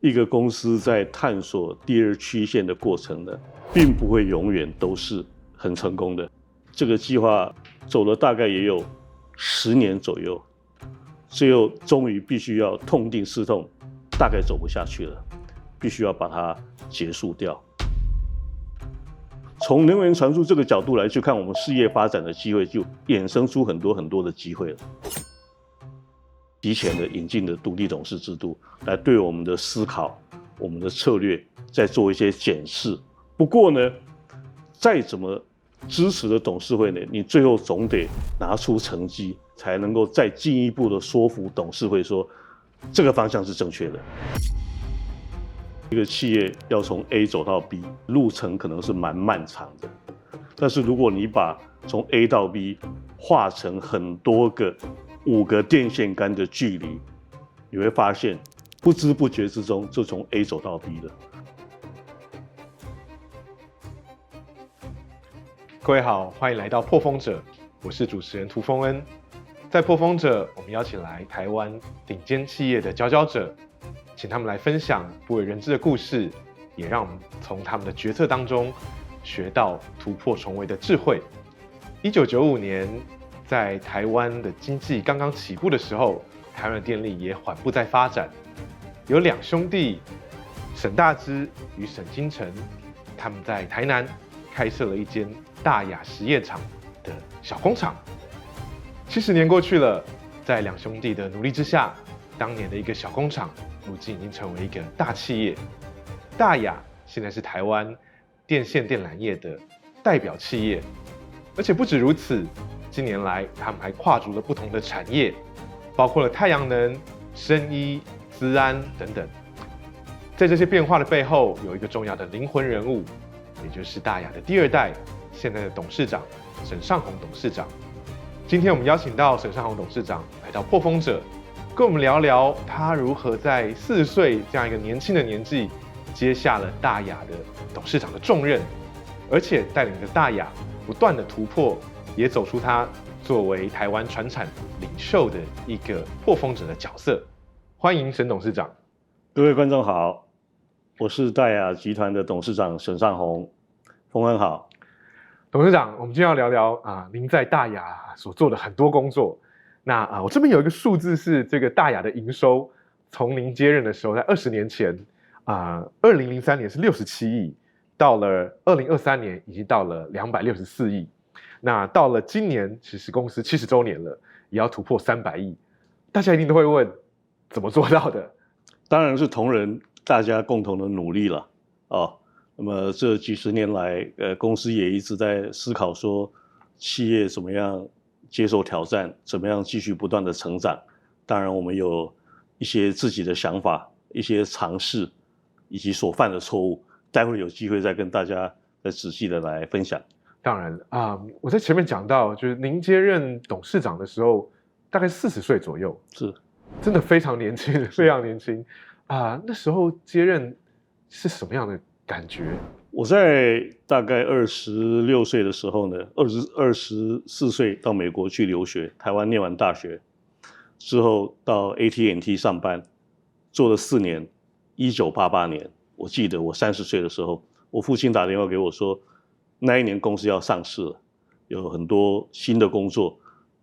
一个公司在探索第二曲线的过程呢，并不会永远都是很成功的。这个计划走了大概也有10年左右，最后终于必须要痛定思痛，大概走不下去了，必须要把它结束掉。从能源传输这个角度来去看，我们事业发展的机会就衍生出很多很多的机会了。提前的引进的独立董事制度，来对我们的思考、我们的策略再做一些检视。不过呢，再怎么支持的董事会呢，你最后总得拿出成绩，才能够再进一步的说服董事会说，这个方向是正确的。一个企业要从 A 走到 B， 路程可能是蛮漫长的。但是如果你把从 A 到 B 画成很多个5个电线杆的距离，你会发现不知不觉之中就从 A 走到 B 了。各位好，欢迎来到破风者，我是主持人涂峰恩。在破风者，我们邀请来台湾顶尖企业的佼佼者，请他们来分享不为人知的故事，也让我们从他们的决策当中学到突破重围的智慧。1995年，在台湾的经济刚刚起步的时候，台湾的电力也缓步在发展。有2兄弟沈大之与沈金城，他们在台南开设了一间大雅实验厂的小工厂。70年过去了，在2兄弟的努力之下，当年的一个小工厂，如今已经成为一个大企业。大雅现在是台湾电线电缆业的代表企业，而且不止如此，近年来他们还跨足了不同的产业，包括了太阳能、生医、资安等等。在这些变化的背后，有一个重要的灵魂人物，也就是大雅的第2代，现在的董事长沈尚宏董事长。今天我们邀请到沈尚宏董事长来到破风者，跟我们聊聊他如何在40岁这样一个年轻的年纪，接下了大雅的董事长的重任，而且带领着大雅不断的突破，也走出他作为台湾传产领袖的一个破风者的角色。欢迎沈董事长。各位观众好，我是大雅集团的董事长沈尚宏，峰恩好。董事长，我们今天要聊聊您在大雅所做的很多工作。那我这边有一个数字是这个大雅的营收，从您接任的时候，在20年前，2003年是67亿，到了2023年已经到了264亿。那到了今年，其实公司70周年了，也要突破300亿。大家一定都会问，怎么做到的？当然是同仁大家共同的努力了哦。那么这几十年来，公司也一直在思考说，企业怎么样接受挑战，怎么样继续不断的成长。当然，我们有一些自己的想法、一些尝试，以及所犯的错误，待会有机会再跟大家再仔细的来分享。当然我在前面讲到，就是您接任董事长的时候，大概40岁左右，是，真的非常年轻，非常年轻那时候接任是什么样的感觉？我在大概26岁的时候呢，24岁到美国去留学，台湾念完大学之后到 AT&T 上班，做了4年。1988年，我记得我30岁的时候，我父亲打电话给我说，那一年公司要上市了，有很多新的工作，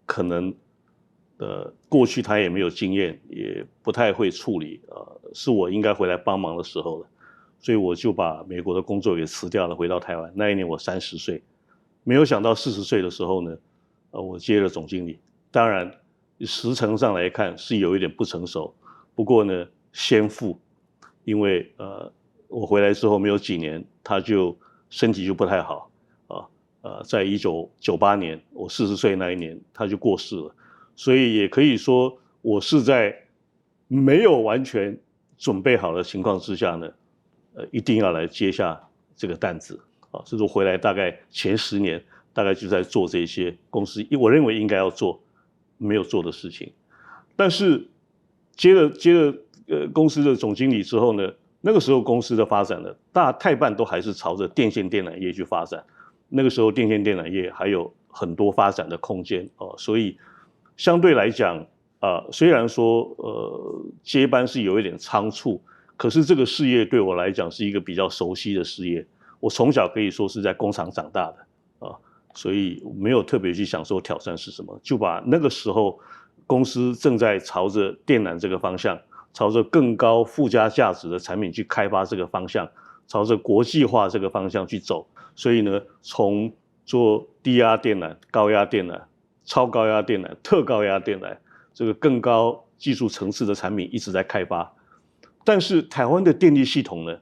可能过去他也没有经验，也不太会处理，是我应该回来帮忙的时候了。所以我就把美国的工作给辞掉了，回到台湾。那一年我30岁，没有想到40岁的时候呢，我接了总经理。当然，时程上来看是有一点不成熟，不过呢，先父，因为我回来之后没有几年，他就身体就不太好在1998年，我40岁那一年，他就过世了。所以也可以说，我是在没有完全准备好的情况之下呢，一定要来接下这个担子所以说回来大概前10年，大概就在做这些公司我认为应该要做没有做的事情。但是接了公司的总经理之后呢，那个时候公司的发展呢，太半都还是朝着电线电缆业去发展。那个时候电线电缆业还有很多发展的空间所以相对来讲虽然说接班是有一点仓促，可是这个事业对我来讲是一个比较熟悉的事业，我从小可以说是在工厂长大的啊，所以没有特别去想说挑战是什么，就把那个时候公司正在朝着电缆这个方向，朝着更高附加价值的产品去开发这个方向，朝着国际化这个方向去走。所以呢，从做低压电缆、高压电缆、超高压电缆、特高压电缆，这个更高技术层次的产品一直在开发。但是台湾的电力系统呢，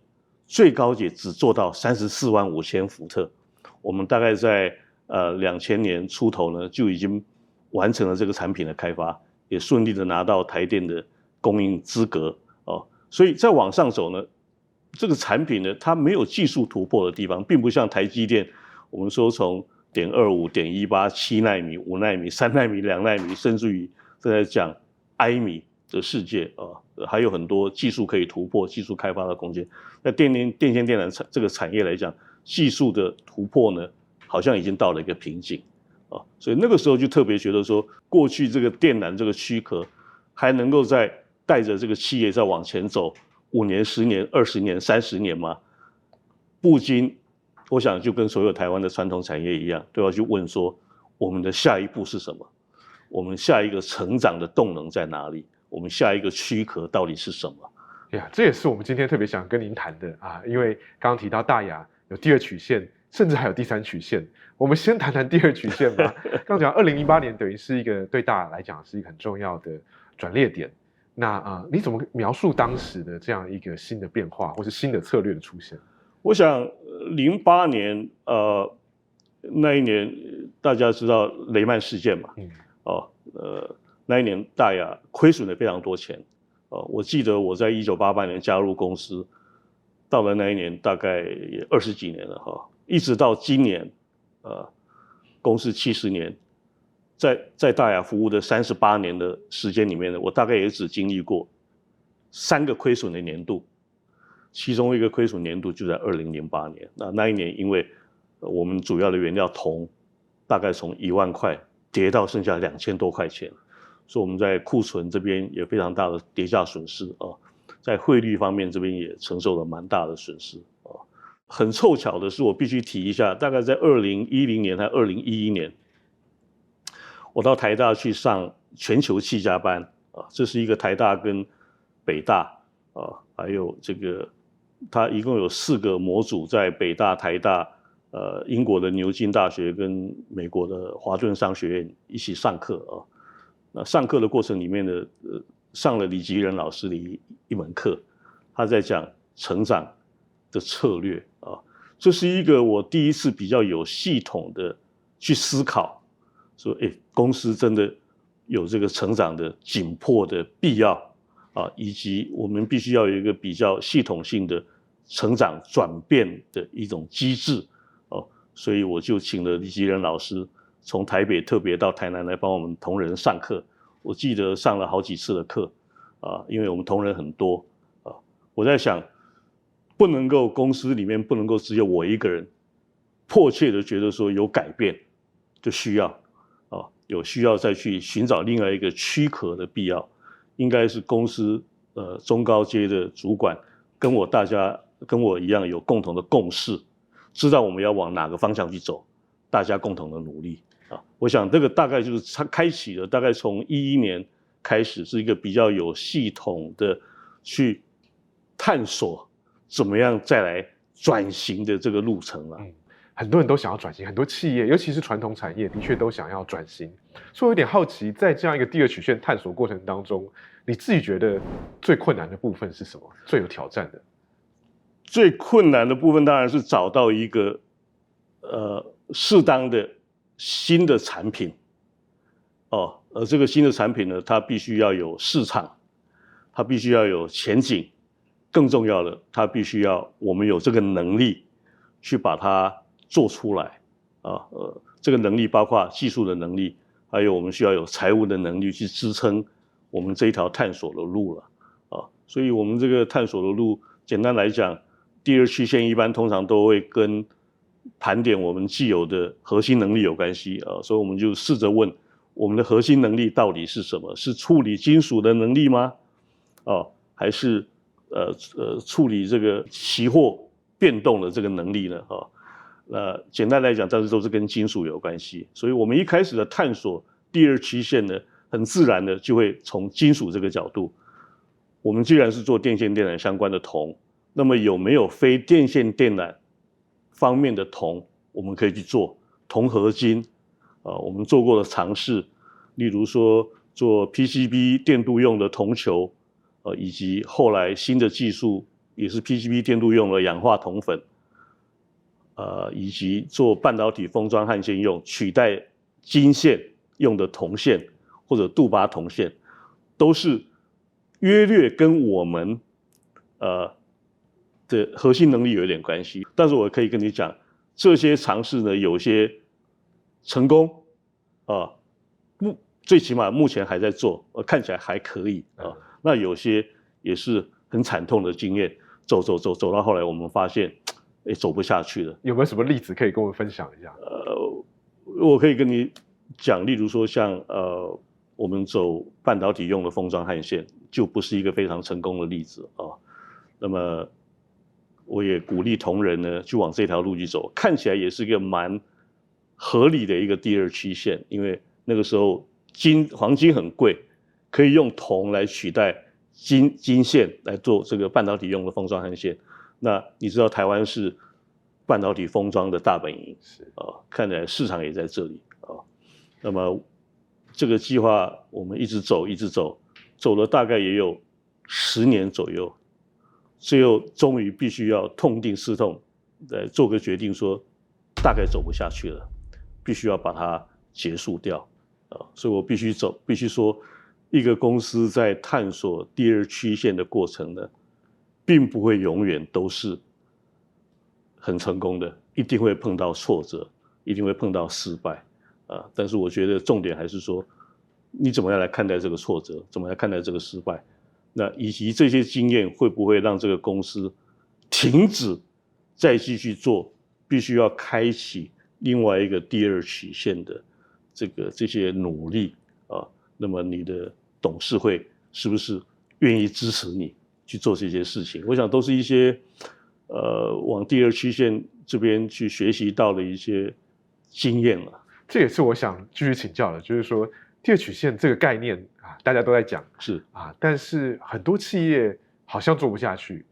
最高也只做到345000伏特。我们大概在2000年出头呢，就已经完成了这个产品的开发，也顺利的拿到台电的供应资格哦。所以再往上走呢，这个产品呢，它没有技术突破的地方，并不像台积电，我们说从0.25、0.18、7奈米、5奈米、3奈米、2奈米，甚至于在讲埃米的世界啊，还有很多技术可以突破、技术开发的空间。在电线电缆这个产业来讲，技术的突破呢，好像已经到了一个瓶颈啊，所以那个时候就特别觉得说，过去这个电缆这个躯壳还能够再带着这个企业再往前走5年、10年、20年、30年吗？不禁，我想就跟所有台湾的传统产业一样，都要去问说，我们的下一步是什么？我们下一个成长的动能在哪里？我们下一个躯壳到底是什么？呀，这也是我们今天特别想跟您谈的啊，因为刚刚提到大亚有第2曲线，甚至还有第3曲线。我们先谈谈第2曲线吧。刚讲2008年等于是一个对大亚来讲是一个很重要的转捩点。那你怎么描述当时的这样一个新的变化，或是新的策略的出现？我想08年那一年大家知道雷曼事件嘛，那一年大亚亏损了非常多钱。我记得我在1988年加入公司，到了那一年大概也20几年了哈，一直到今年，公司70年，在大亚服务的38年的时间里面呢，我大概也只经历过3个亏损的年度，其中一个亏损年度就在2008年。那一年因为我们主要的原料铜大概从1万块跌到剩下2000多块钱。所以我们在库存这边也非常大的跌价损失啊，在汇率方面这边也承受了蛮大的损失啊。很凑巧的是，我必须提一下，大概在2010年还2011年，我到台大去上全球气价班啊，这是一个台大跟北大啊，还有这个它一共有4个模组，在北大、台大、英国的牛津大学跟美国的华顿商学院一起上课啊。那上课的过程里面呢，上了李吉仁老师的一门课，他在讲成长的策略啊，这是一个我第一次比较有系统的去思考，说，公司真的有这个成长的紧迫的必要啊，以及我们必须要有一个比较系统性的成长转变的一种机制哦，所以我就请了李吉仁老师。从台北特别到台南来帮我们同仁上课，我记得上了好几次的课，因为我们同仁很多，我在想，不能够公司里面不能够只有我一个人，迫切的觉得说有改变的需要，有需要再去寻找另外一个躯壳的必要，应该是公司中高阶的主管跟我一样有共同的共识，知道我们要往哪个方向去走，大家共同的努力。我想这个大概就是它开启了，大概从2011年开始是一个比较有系统的去探索怎么样再来转型的这个路程了。很多人都想要转型，很多企业，尤其是传统产业，的确都想要转型。所以我有点好奇，在这样一个第2曲线探索过程当中，你自己觉得最困难的部分是什么？最有挑战的？最困难的部分当然是找到一个适当的新的产品，而这个新的产品呢，它必须要有市场，它必须要有前景，更重要的，它必须要我们有这个能力去把它做出来这个能力包括技术的能力，还有我们需要有财务的能力去支撑我们这一条探索的路了所以我们这个探索的路，简单来讲，第2曲线一般通常都会跟盘点我们既有的核心能力有关系所以我们就试着问我们的核心能力到底是什么？是处理金属的能力吗？还是处理这个期货变动的这个能力呢，简单来讲，但是都是跟金属有关系。所以我们一开始的探索第二曲线呢，很自然的就会从金属这个角度。我们既然是做电线电缆相关的铜，那么有没有非电线电缆方面的铜，我们可以去做铜合金。我们做过的尝试，例如说做 PCB 电镀用的铜球，以及后来新的技术也是 PCB 电镀用的氧化铜粉，以及做半导体封装焊线用取代金线用的铜线或者镀钯铜线，都是约略跟我们的核心能力有一点关系。但是我可以跟你讲，这些尝试呢，有些成功最起码目前还在做，看起来还可以那有些也是很惨痛的经验，走到后来，我们发现，走不下去了。有没有什么例子可以跟我们分享一下？我可以跟你讲，例如说像我们走半导体用的封装焊线，就不是一个非常成功的例子那么我也鼓励同仁呢，去往这条路去走，看起来也是一个蛮合理的一个第二曲线，因为那个时候黄金很贵，可以用铜来取代金线来做这个半导体用的封装焊线。那你知道台湾是半导体封装的大本营，看起来市场也在这里那么这个计划我们一直走，走了大概也有10年左右，最后终于必须要痛定思痛，做个决定说，大概走不下去了，必须要把它结束掉所以我必须说，一个公司在探索第二曲线的过程呢，并不会永远都是很成功的，一定会碰到挫折，一定会碰到失败但是我觉得重点还是说，你怎么样来看待这个挫折，怎么样看待这个失败，那以及这些经验会不会让这个公司停止再继续做，必须要开启另外一个第二曲线的这些努力那么你的董事会是不是愿意支持你去做这些事情？我想都是一些往第二曲线这边去学习到的一些经验了。这也是我想继续请教的，就是说第二曲线这个概念大家都在讲是但是很多企业好像做不下去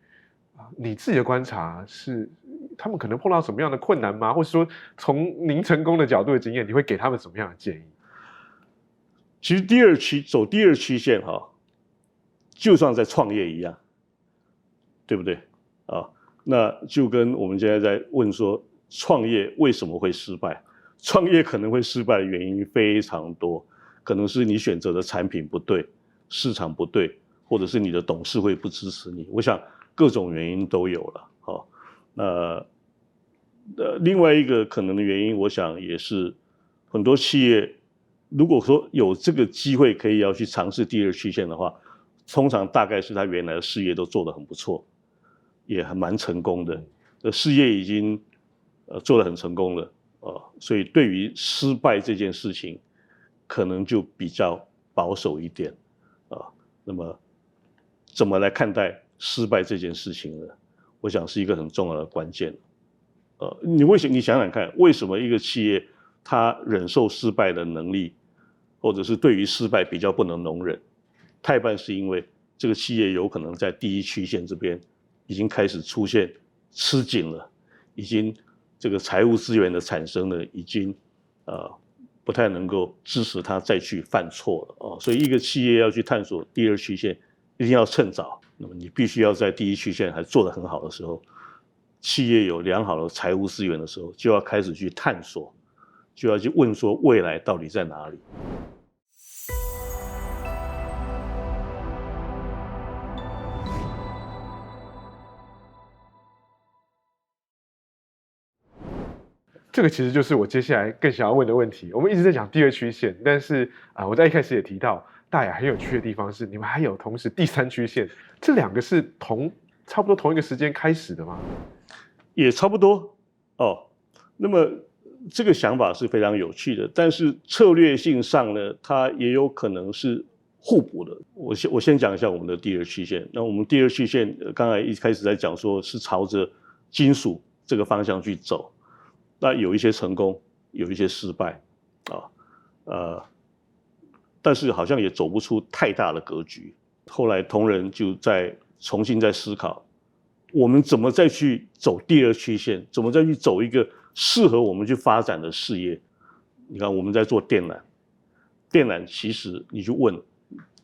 你自己的观察是他们可能碰到什么样的困难吗？或者说从您成功的角度的经验，你会给他们什么样的建议？其实走第二曲线就像在创业一样，对不对那就跟我们现在在问说，创业为什么会失败？创业可能会失败的原因非常多，可能是你选择的产品不对，市场不对，或者是你的董事会不支持你。我想各种原因都有了另外一个可能的原因，我想也是很多企业如果说有这个机会可以要去尝试第二曲线的话，通常大概是他原来的事业都做得很不错，也还蛮成功的，事业已经做得很成功了所以对于失败这件事情，可能就比较保守一点那么怎么来看待失败这件事情呢？我想是一个很重要的关键你想想看，为什么一个企业它忍受失败的能力，或者是对于失败比较不能容忍？太半是因为这个企业有可能在第一曲线这边已经开始出现吃紧了，已经这个财务资源的产生呢，已经不太能够支持它再去犯错了所以一个企业要去探索第二曲线，一定要趁早。那么你必须要在第一曲线还做得很好的时候，企业有良好的财务资源的时候，就要开始去探索，就要去问说未来到底在哪里。这个其实就是我接下来更想要问的问题。我们一直在讲第二曲线，但是我在一开始也提到，大雅很有趣的地方是，你们还有同时第三曲线，这两个是差不多同一个时间开始的吗？也差不多那么这个想法是非常有趣的，但是策略性上呢，它也有可能是互补的。我先讲一下我们的第二曲线。那我们第二曲线，刚才一开始在讲说是朝着金属这个方向去走，那有一些成功，有一些失败，但是好像也走不出太大的格局。后来同仁就重新再思考，我们怎么再去走第二曲线，怎么再去走一个适合我们去发展的事业。你看我们在做电缆，电缆其实你去问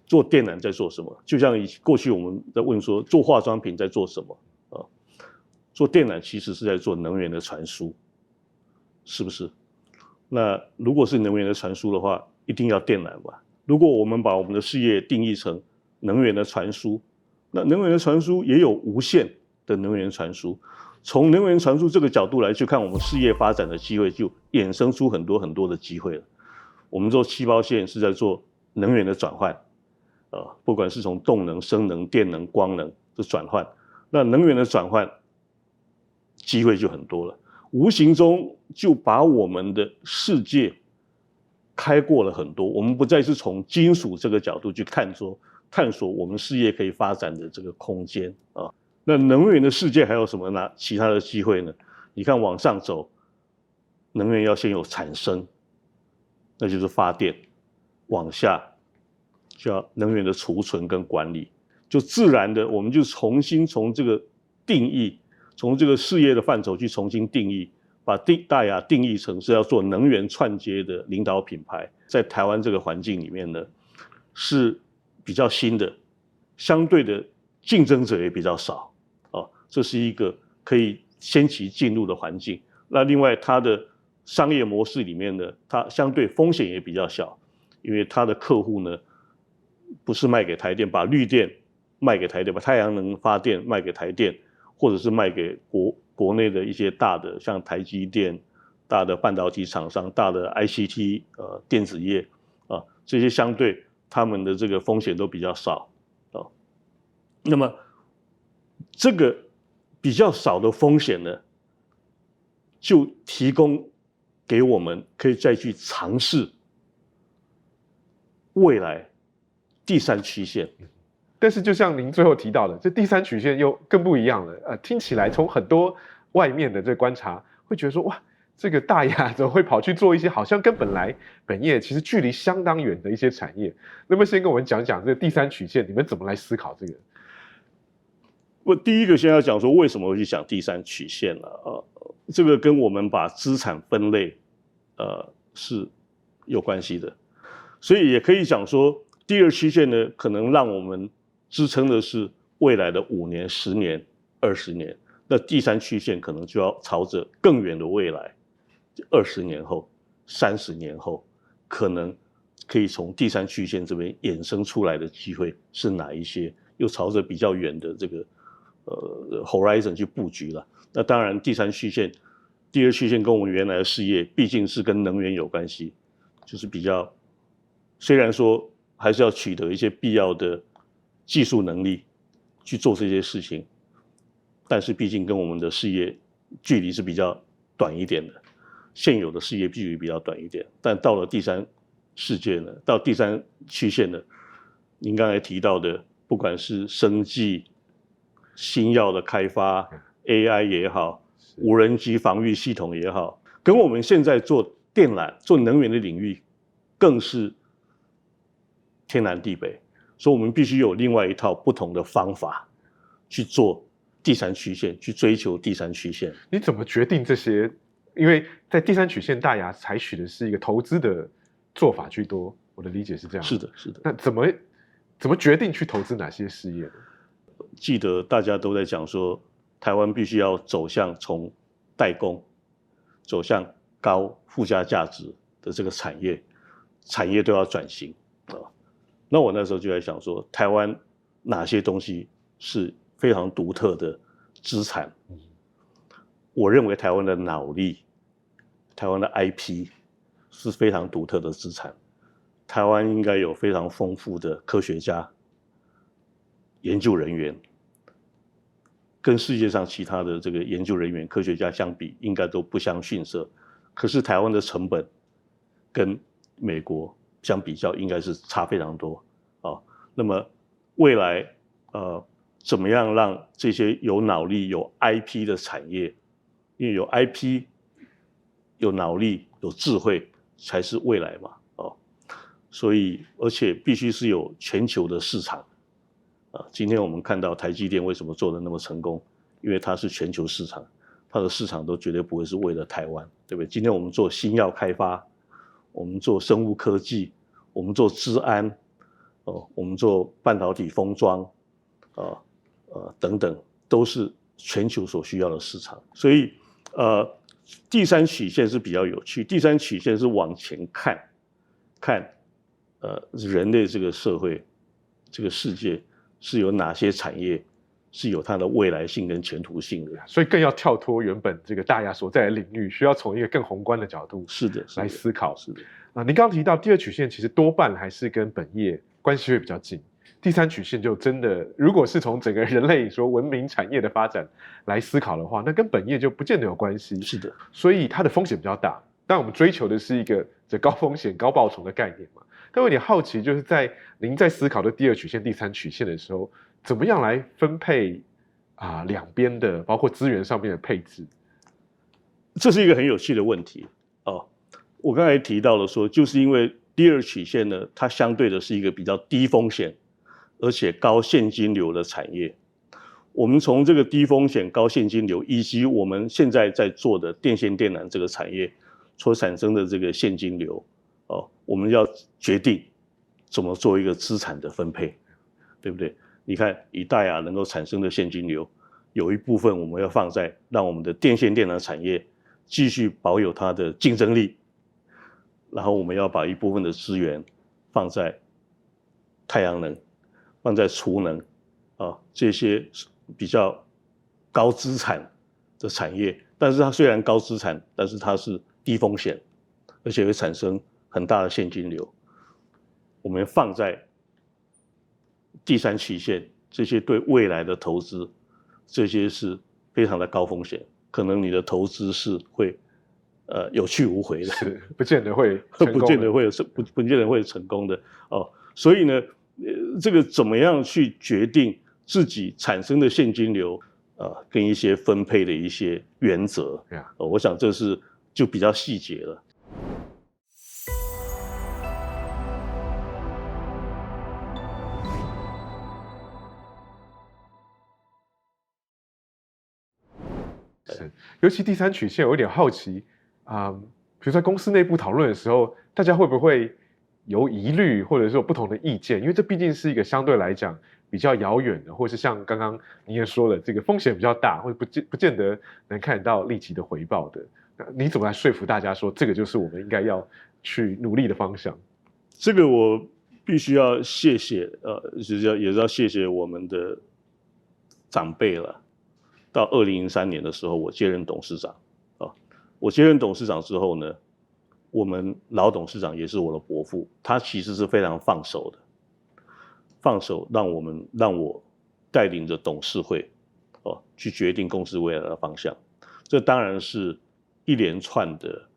做电缆在做什么，就像过去我们在问说做化妆品在做什么做电缆其实是在做能源的传输，是不是？那如果是能源的传输的话，一定要电缆吧？如果我们把我们的事业定义成能源的传输，那能源的传输也有无限的能源传输。从能源传输这个角度来去看我们事业发展的机会，就衍生出很多很多的机会了。我们做气泡线是在做能源的转换，不管是从动能、声能、电能、光能的转换，那能源的转换机会就很多了，无形中就把我们的世界开过了很多。我们不再是从金属这个角度去探索我们事业可以发展的这个空间啊。那能源的世界还有什么呢？其他的机会呢？你看往上走，能源要先有产生，那就是发电；往下就要能源的储存跟管理，就自然的我们就重新从这个定义，从这个事业的范畴去重新定义，把大雅定义成是要做能源串接的领导品牌。在台湾这个环境里面呢，是比较新的，相对的竞争者也比较少。这是一个可以先期进入的环境。那另外它的商业模式里面呢，它相对风险也比较小，因为它的客户呢不是卖给台电，把绿电卖给台电，把太阳能发电卖给台电，或者是卖给国内的一些大的像台积电、大的半导体厂商、大的 ICT 电子业这些相对他们的这个风险都比较少那么这个比较少的风险呢，就提供给我们可以再去尝试未来第三曲线。但是就像您最后提到的，这第三曲线又更不一样了。听起来从很多外面的这观察，会觉得说，哇，这个大雅怎么会跑去做一些好像跟本业其实距离相当远的一些产业？那么先跟我们讲讲这个第三曲线，你们怎么来思考这个？我第一个先要讲说为什么会去想第三曲线了这个跟我们把资产分类是有关系的，所以也可以讲说第二曲线呢，可能让我们支撑的是未来的5年、10年、20年，那第三曲线可能就要朝着更远的未来，20年后、30年后，可能可以从第三曲线这边衍生出来的机会是哪一些，又朝着比较远的这个horizon 去布局了。那当然第二曲线跟我们原来的事业毕竟是跟能源有关系，就是比较虽然说还是要取得一些必要的技术能力去做这些事情，但是毕竟跟我们的事业距离是比较短一点的，现有的事业距离比较短一点。但到了第三曲线呢，您刚才提到的不管是生技、新药的开发、AI 也好，无人机防御系统也好，跟我们现在做电缆、做能源的领域更是天南地北，所以我们必须有另外一套不同的方法去做第三曲线，去追求第三曲线。你怎么决定这些？因为在第三曲线，大雅采取的是一个投资的做法居多，我的理解是这样。是的，是的。那怎么决定去投资哪些事业呢？记得大家都在讲说，台湾必须要走向从代工走向高附加价值的这个产业都要转型那我那时候就在想说，台湾哪些东西是非常独特的资产？我认为台湾的脑力、台湾的 IP 是非常独特的资产。台湾应该有非常丰富的科学家、研究人员，跟世界上其他的这个研究人员、科学家相比，应该都不相逊色。可是台湾的成本跟美国相比较，应该是差非常多那么未来怎么样让这些有脑力、有 IP 的产业，因为有 IP、有脑力、有智慧才是未来嘛，所以而且必须是有全球的市场，今天我们看到台积电为什么做得那么成功，因为它是全球市场，它的市场都绝对不会是为了台湾，对不对？今天我们做新药开发，我们做生物科技，我们做资安，我们做半导体封装，等等，都是全球所需要的市场。所以第三曲线是比较有趣，第三曲线是往前看人类这个社会这个世界是有哪些产业是有它的未来性跟前途性的，所以更要跳脱原本这个大家所在的领域，需要从一个更宏观的角度是的来思考。是的您刚刚提到第二曲线其实多半还是跟本业关系会比较近，第三曲线就真的如果是从整个人类说文明产业的发展来思考的话，那跟本业就不见得有关系。是的，所以它的风险比较大，但我们追求的是一个这高风险高报酬的概念嘛。但我有点好奇，就是在您在思考的第二曲线、第三曲线的时候，怎么样来分配两边的包括资源上面的配置？这是一个很有趣的问题我刚才提到了说，就是因为第二曲线呢，它相对的是一个比较低风险而且高现金流的产业。我们从这个低风险高现金流，以及我们现在在做的电线电缆这个产业所产生的这个现金流我们要决定怎么做一个资产的分配，对不对？你看以大亚能够产生的现金流，有一部分我们要放在让我们的电线电缆产业继续保有它的竞争力，然后我们要把一部分的资源放在太阳能，放在储能这些比较高资产的产业，但是它虽然高资产，但是它是低风险，而且会产生很大的现金流。我们放在第三曲线，这些对未来的投资，这些是非常的高风险，可能你的投资是会有去无回的，是不见得会成功的不见得会成功的所以呢，这个怎么样去决定自己产生的现金流跟一些分配的一些原则我想这是就比较细节了。是，尤其第三曲线，我有点好奇比如在公司内部讨论的时候，大家会不会有疑虑，或者说有不同的意见？因为这毕竟是一个相对来讲比较遥远的，或是像刚刚您也说了，这个风险比较大，或者不见得能看得到立即的回报的。你怎么来说服大家说，这个就是我们应该要去努力的方向？这个我必须要谢谢也是要谢谢我们的长辈了。到2003年的时候，我接任董事长我接任董事长之后呢，我们老董事长也是我的伯父，他其实是非常放手的，放手让我带领着董事会去决定公司未来的方向。这当然是一连串的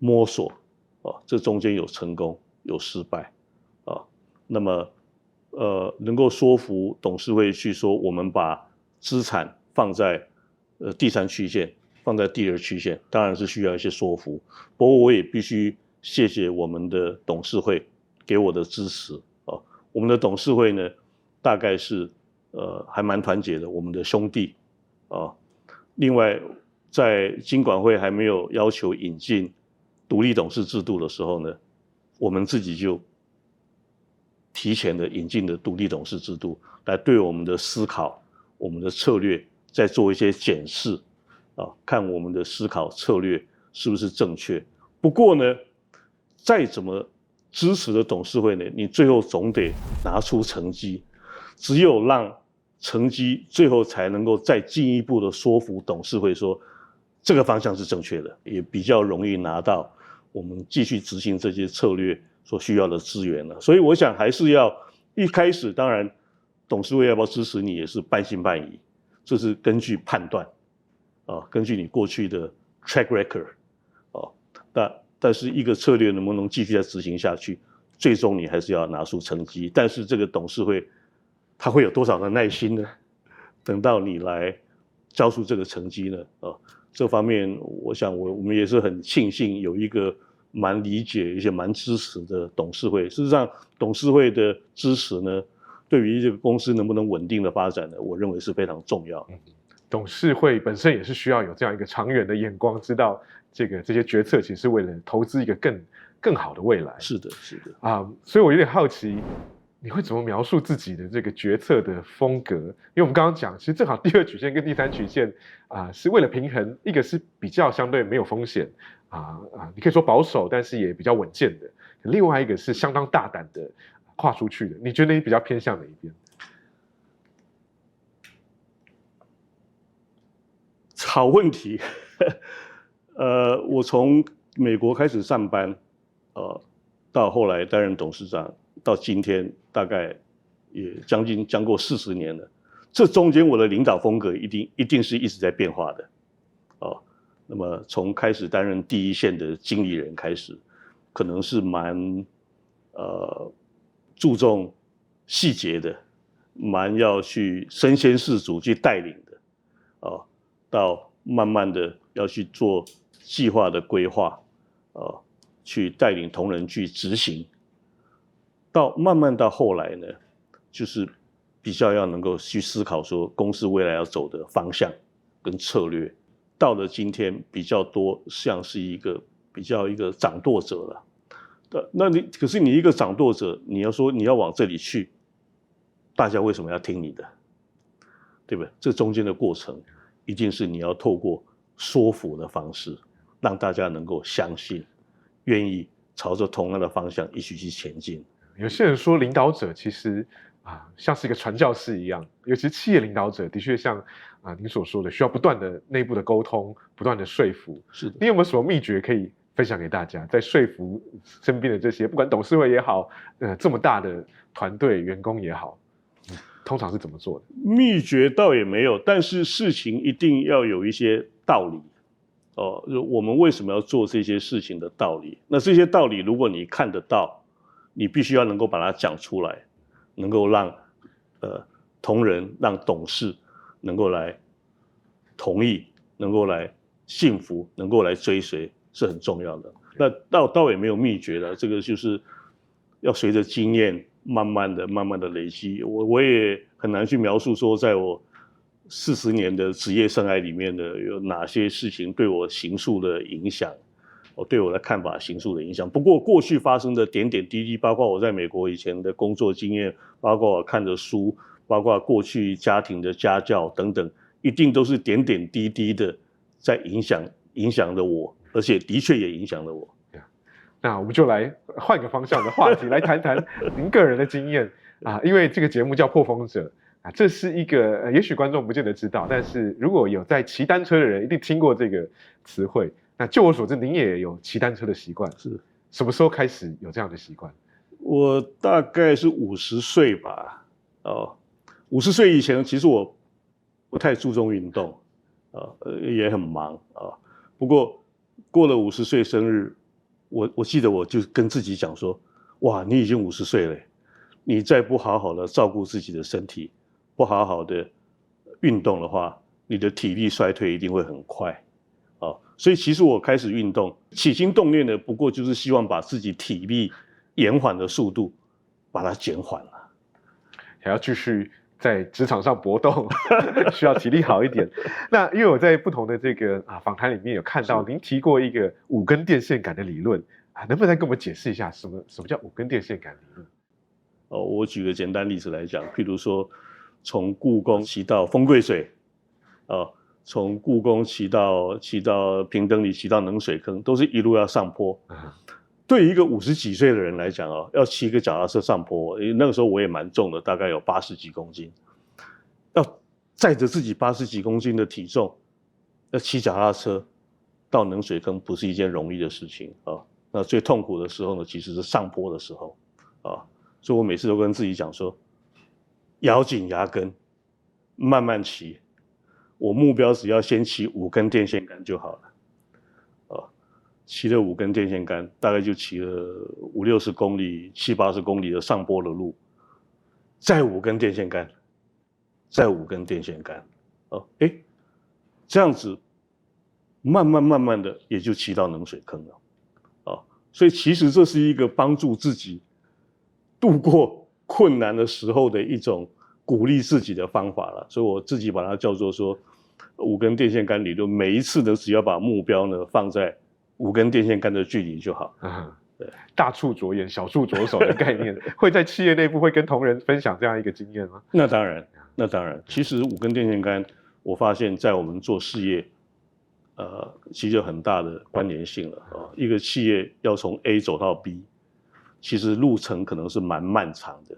摸索这中间有成功有失败那么能够说服董事会去说我们把资产放在第三曲线，放在第二曲线，当然是需要一些说服。不过我也必须谢谢我们的董事会给我的支持我们的董事会呢，大概是还蛮团结的，我们的兄弟另外，在金管会还没有要求引进独立董事制度的时候呢，我们自己就提前的引进了独立董事制度，来对我们的思考、我们的策略再做一些检视看我们的思考策略是不是正确。不过呢，再怎么支持的董事会呢，你最后总得拿出成绩，只有让成绩最后才能够再进一步的说服董事会说这个方向是正确的，也比较容易拿到我们继续执行这些策略所需要的资源了。所以我想还是要一开始，当然董事会要不要支持你也是半信半疑，这是根据判断根据你过去的 track record但是一个策略能不能继续再执行下去，最终你还是要拿出成绩。但是这个董事会他会有多少的耐心呢？等到你来交出这个成绩呢？这方面我想我们也是很庆幸有一个蛮理解而且蛮支持的董事会。事实上，董事会的支持呢，对于这个公司能不能稳定的发展呢，我认为是非常重要。董事会本身也是需要有这样一个长远的眼光，知道这些决策其实是为了投资一个更好的未来。是的，是的所以我有点好奇，你会怎么描述自己的这个决策的风格？因为我们刚刚讲，其实正好第二曲线跟第三曲线是为了平衡，一个是比较相对没有风险你可以说保守，但是也比较稳健的；另外一个是相当大胆的跨出去的。你觉得你比较偏向哪一边？好问题。我从美国开始上班，到后来担任董事长，到今天大概也将过40年了。这中间我的领导风格一定是一直在变化的。那么从开始担任第一线的经理人开始，可能是蛮注重细节的，蛮要去身先士卒去带领的，到慢慢的要去做计划的规划，去带领同仁去执行，到慢慢到后来呢，就是比较要能够去思考说公司未来要走的方向跟策略。到了今天比较多像是一个掌舵者了。可是你一个掌舵者，你要说你要往这里去，大家为什么要听你的？对不对？这中间的过程一定是你要透过说服的方式，让大家能够相信，愿意朝着同样的方向一起去前进。有些人说领导者其实像是一个传教士一样，尤其企业领导者的确像您所说的，需要不断的内部的沟通，不断的说服。是的。你有没有什么秘诀可以分享给大家，在说服身边的这些不管董事会也好，这么大的团队员工也好，通常是怎么做的？秘诀倒也没有，但是事情一定要有一些道理。我们为什么要做这些事情的道理？那这些道理如果你看得到，你必须要能够把它讲出来，能够让同仁、让董事能够来同意，能够来信服，能够来追随，是很重要的。那倒也没有秘诀了，这个就是要随着经验慢慢的累积。我也很难去描述说，在我40年的职业生涯里面的有哪些事情对我行述的影响，对我的看法行述的影响。不过过去发生的点点滴滴，包括我在美国以前的工作经验，包括我看的书，包括过去家庭的家教等等，一定都是点点滴滴的在影响了我，而且的确也影响了我。那我们就来换个方向的话题，来谈谈您个人的经验因为这个节目叫破风者这是一个也许观众不见得知道，但是如果有在骑单车的人，一定听过这个词汇。那就我所知，您也有骑单车的习惯，是什么时候开始有这样的习惯？我大概是50岁吧，50岁以前，其实我不太注重运动，也很忙不过过了50岁生日，我记得我就跟自己讲说，哇，你已经50岁了，你再不好好的照顾自己的身体，不好好的运动的话，你的体力衰退一定会很快。所以其实我开始运动，起心动念的不过就是希望把自己体力延缓的速度把它减缓了，还要继续在职场上搏斗，需要体力好一点。那因为我在不同的这个访谈里面有看到您提过一个5根电线杆的理论能不能再跟我们解释一下什么叫5根电线杆理论？我举个简单例子来讲，譬如说从故宫骑到丰贵水从故宫骑到平等里，骑到冷水坑，都是一路要上坡。对于一个50几岁的人来讲要骑一个脚踏车上坡，那个时候我也蛮重的，大概有80几公斤，要载着自己80几公斤的体重，要骑脚踏车到冷水坑，不是一件容易的事情那最痛苦的时候呢，其实是上坡的时候所以我每次都跟自己讲说，咬紧牙根，慢慢骑。我目标只要先骑5根电线杆就好了骑了5根电线杆，大概就骑了50-60公里、70-80公里的上坡的路，再5根电线杆，再5根电线杆，这样子慢慢的也就骑到冷水坑了，所以其实这是一个帮助自己度过困难的时候的一种鼓励自己的方法了，所以我自己把它叫做说5根电线杆理论，每一次呢只要把目标呢放在5根电线杆的距离就好。对，大处着眼，小处着手的概念，会在企业内部会跟同仁分享这样一个经验吗？那当然，那当然。其实5根电线杆，我发现在我们做事业，其实有很大的关联性了。一个企业要从 A 走到 B， 其实路程可能是蛮漫长的。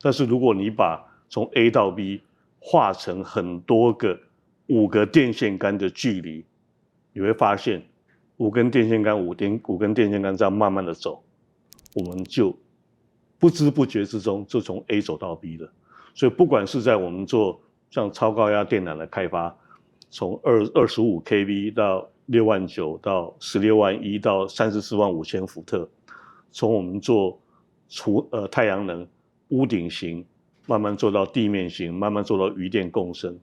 但是如果你把从 A 到 B 画成很多个5个电线杆的距离，你会发现5根电线杆、5根电线杆这样慢慢的走，我们就不知不觉之中就从 A 走到 B 了。所以不管是在我们做像超高压电缆的开发，从25 kV 到6万9到16万1到34万5千伏特，从我们做太阳能屋顶型，慢慢做到地面型，慢慢做到余电共生，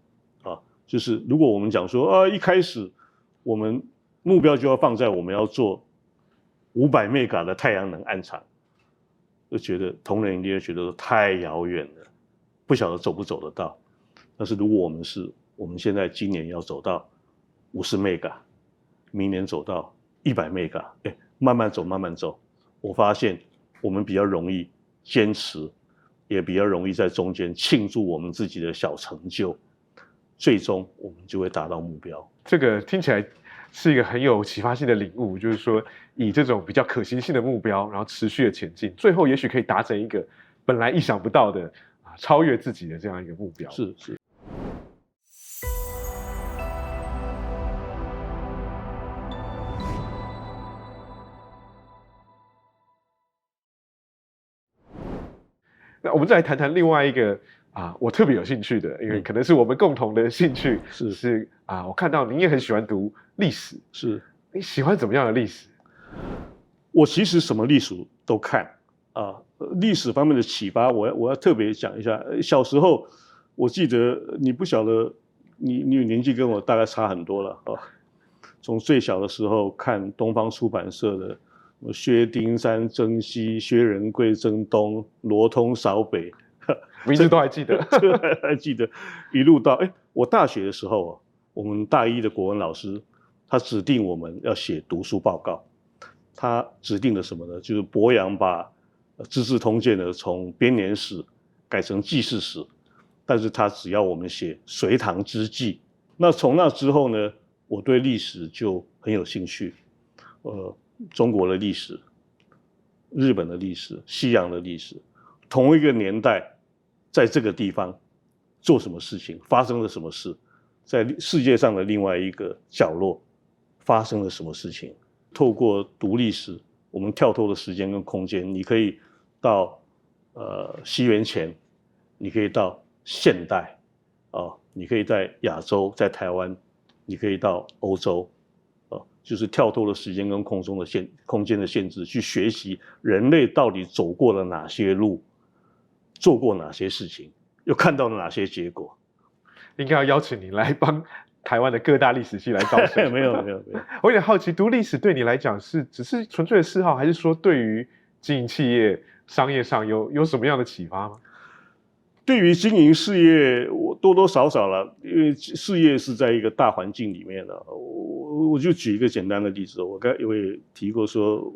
就是如果我们讲说一开始我们目标就要放在我们要做500 mega 的太阳能案场，就觉得同仁一定会觉得太遥远了，不晓得走不走得到。但是如果我们现在今年要走到50 mega， 明年走到100 mega， 慢慢走慢慢走，我发现我们比较容易坚持，也比较容易在中间庆祝我们自己的小成就，最终我们就会达到目标。这个听起来是一个很有启发性的领悟，就是说以这种比较可行性的目标，然后持续的前进，最后也许可以达成一个本来意想不到的超越自己的这样一个目标。是。那我们再来谈谈另外一个我特别有兴趣的，因为可能是我们共同的兴趣，是我看到您也很喜欢读历史，是。你喜欢怎么样的历史？我其实什么历史都看历史方面的启发，我要特别讲一下。小时候我记得，你不晓得，你年纪跟我大概差很多了从最小的时候看东方出版社的薛丁山征西、薛仁贵征东、罗通扫北，名字都还记得，还记得，一路到我大学的时候我们大一的国文老师他指定我们要写读书报告，他指定了什么呢？就是伯阳把《资治通鉴》呢从编年史改成记事史，但是他只要我们写隋唐之际。那从那之后呢，我对历史就很有兴趣，中国的历史、日本的历史、西洋的历史，同一个年代，在这个地方做什么事情，发生了什么事，在世界上的另外一个角落发生了什么事情。透过读历史，我们跳脱了时间跟空间，你可以到西元前，你可以到现代你可以在亚洲，在台湾，你可以到欧洲就是跳脱了时间跟空间的限制，去学习人类到底走过了哪些路，做过哪些事情，又看到了哪些结果。应该要邀请你来帮台湾的各大历史系来招生。没有。我有点好奇，读历史对你来讲只是纯粹的嗜好，还是说对于经营企业、商业上有什么样的启发吗？对于经营事业，我多多少少了，因为事业是在一个大环境里面的。我就举一个简单的例子，我刚才也提过说，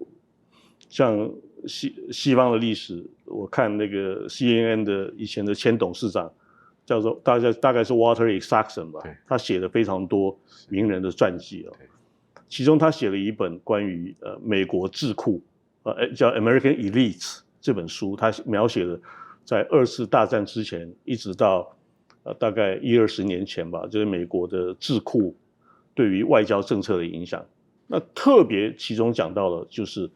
像西方的历史，我看那个 CNN 的以前的前董事长，叫做大概是 Walter Isaacson 吧，他写了非常多名人的传记其中他写了一本关于美国智库叫 American Elites 这本书，他描写了在2次大战之前一直到大概10-20年前吧，就是美国的智库对于外交政策的影响。那特别其中讲到了就是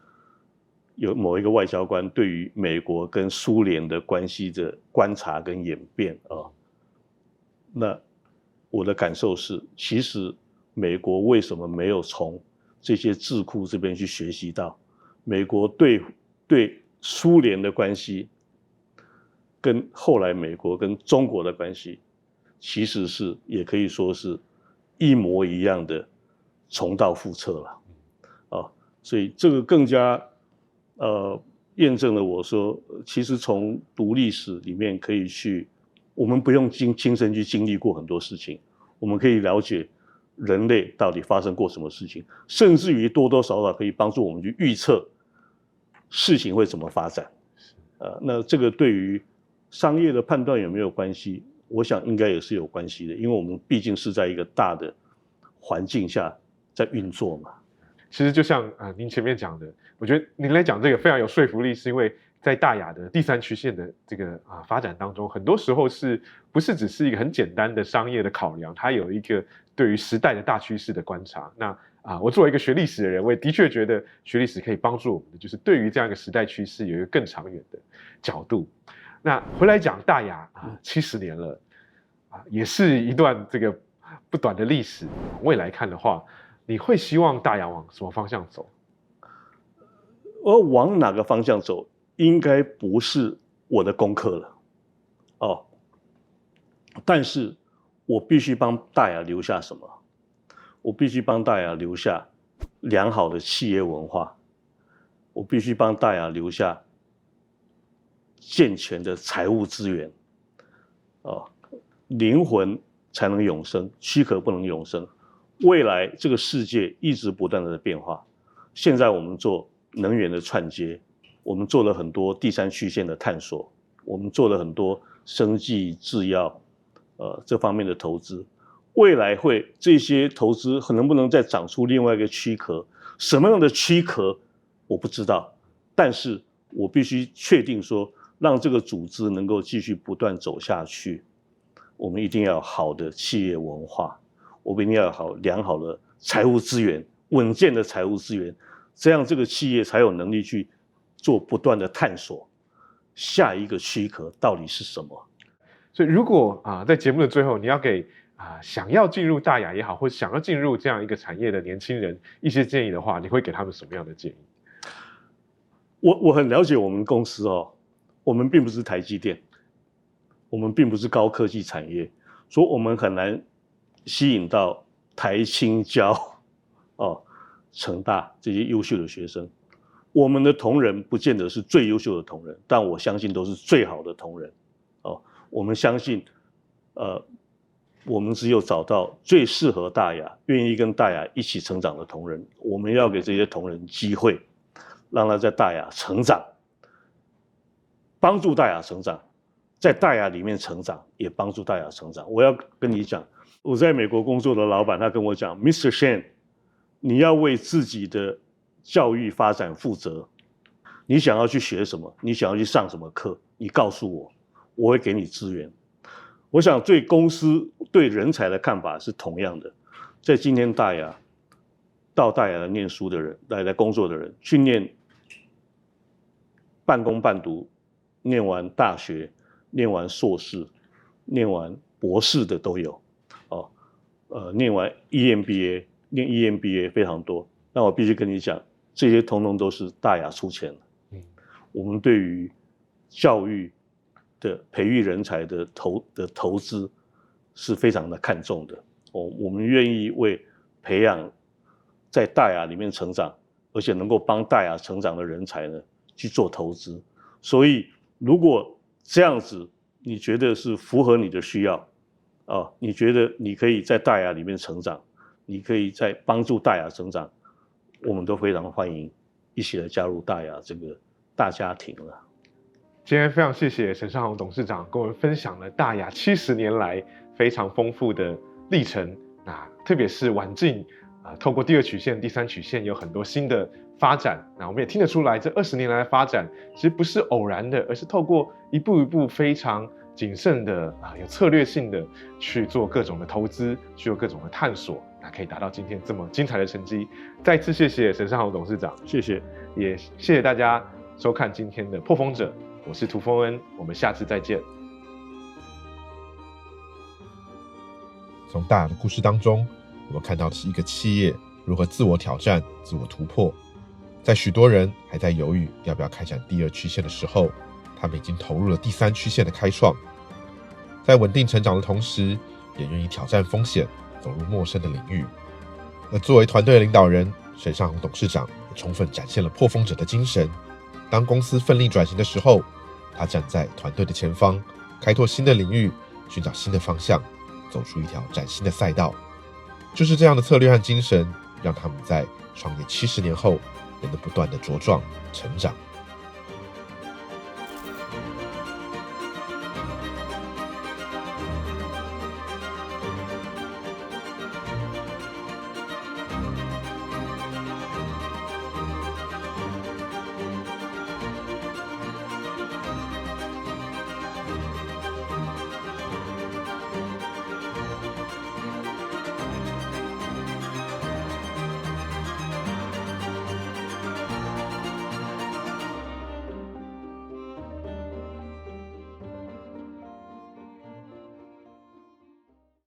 有某一个外交官对于美国跟苏联的关系的观察跟演变那我的感受是，其实美国为什么没有从这些智库这边去学习到，美国对苏联的关系，跟后来美国跟中国的关系，其实是也可以说是一模一样的重蹈覆辙了啊。所以这个更加验证了我说，其实从读历史里面可以去，我们不用亲身去经历过很多事情，我们可以了解人类到底发生过什么事情，甚至于多多少少可以帮助我们去预测事情会怎么发展。那这个对于商业的判断有没有关系？我想应该也是有关系的，因为我们毕竟是在一个大的环境下在运作嘛。其实就像您前面讲的，我觉得您来讲这个非常有说服力，是因为在大亚的第三曲线的这个发展当中，很多时候是不是只是一个很简单的商业的考量，它有一个对于时代的大趋势的观察。那我作为一个学历史的人，我也的确觉得学历史可以帮助我们的，就是对于这样一个时代趋势有一个更长远的角度。那回来讲大亚70年了也是一段这个不短的历史。未来看的话，你会希望大亚往什么方向走？而往哪个方向走，应该不是我的功课了哦。但是我必须帮大亚留下什么？我必须帮大亚留下良好的企业文化，我必须帮大亚留下健全的财务资源灵魂才能永生，躯壳不能永生。未来这个世界一直不断的变化，现在我们做能源的串接，我们做了很多第三曲线的探索，我们做了很多生技制药这方面的投资。未来这些投资能不能再长出另外一个躯壳？什么样的躯壳我不知道，但是我必须确定说，让这个组织能够继续不断走下去，我们一定要有好的企业文化，我们一定要有良好的财务资源，稳健的财务资源，这样这个企业才有能力去做不断的探索，下一个躯壳到底是什么。所以如果在节目的最后，你要给想要进入大亚也好，或者想要进入这样一个产业的年轻人一些建议的话，你会给他们什么样的建议？我很了解我们公司我们并不是台积电，我们并不是高科技产业，所以我们很难吸引到台清交成大这些优秀的学生。我们的同仁不见得是最优秀的同仁，但我相信都是最好的同仁我们相信我们只有找到最适合大亚、愿意跟大亚一起成长的同仁，我们要给这些同仁机会，让他在大亚成长，帮助大亚成长，在大亚里面成长，也帮助大亚成长。我要跟你讲，我在美国工作的老板他跟我讲 ，Mr. Shen， 你要为自己的教育发展负责。你想要去学什么？你想要去上什么课？你告诉我，我会给你资源。我想对公司对人才的看法是同样的。在今天大亚到大亚来念书的人，来工作的人，去念半工半读，念完大学，念完硕士，念完博士的都有念完 EMBA， 念 EMBA 非常多。那我必须跟你讲，这些统统都是大亚出钱的。我们对于教育的培育人才的投资是非常的看重的我们愿意为培养在大亚里面成长，而且能够帮大亚成长的人才呢去做投资。所以如果这样子你觉得是符合你的需要你觉得你可以在大亚里面成长，你可以在帮助大亚成长，我们都非常欢迎一起来加入大亚这个大家庭了。今天非常谢谢沈尚宏董事长跟我们分享了大亚70年来非常丰富的历程，特别是晚近透过第二曲线、第三曲线有很多新的发展。我们也听得出来，这20年来的发展其实不是偶然的，而是透过一步一步非常谨慎的有策略性的去做各种的投资，去做各种的探索，可以达到今天这么精彩的成绩。再次谢谢沈尚宏董事长，谢谢，也谢谢大家收看今天的破风者。我是涂峰恩，我们下次再见。从大亚的故事当中，我们看到的是一个企业如何自我挑战、自我突破。在许多人还在犹豫要不要开展第二曲线的时候，他们已经投入了第三曲线的开创。在稳定成长的同时，也愿意挑战风险，走入陌生的领域。而作为团队的领导人，沈尚宏董事长也充分展现了破风者的精神。当公司奋力转型的时候，他站在团队的前方，开拓新的领域，寻找新的方向，走出一条崭新的赛道。就是这样的策略和精神，让他们在创业70年后，仍能不断的茁壮成长。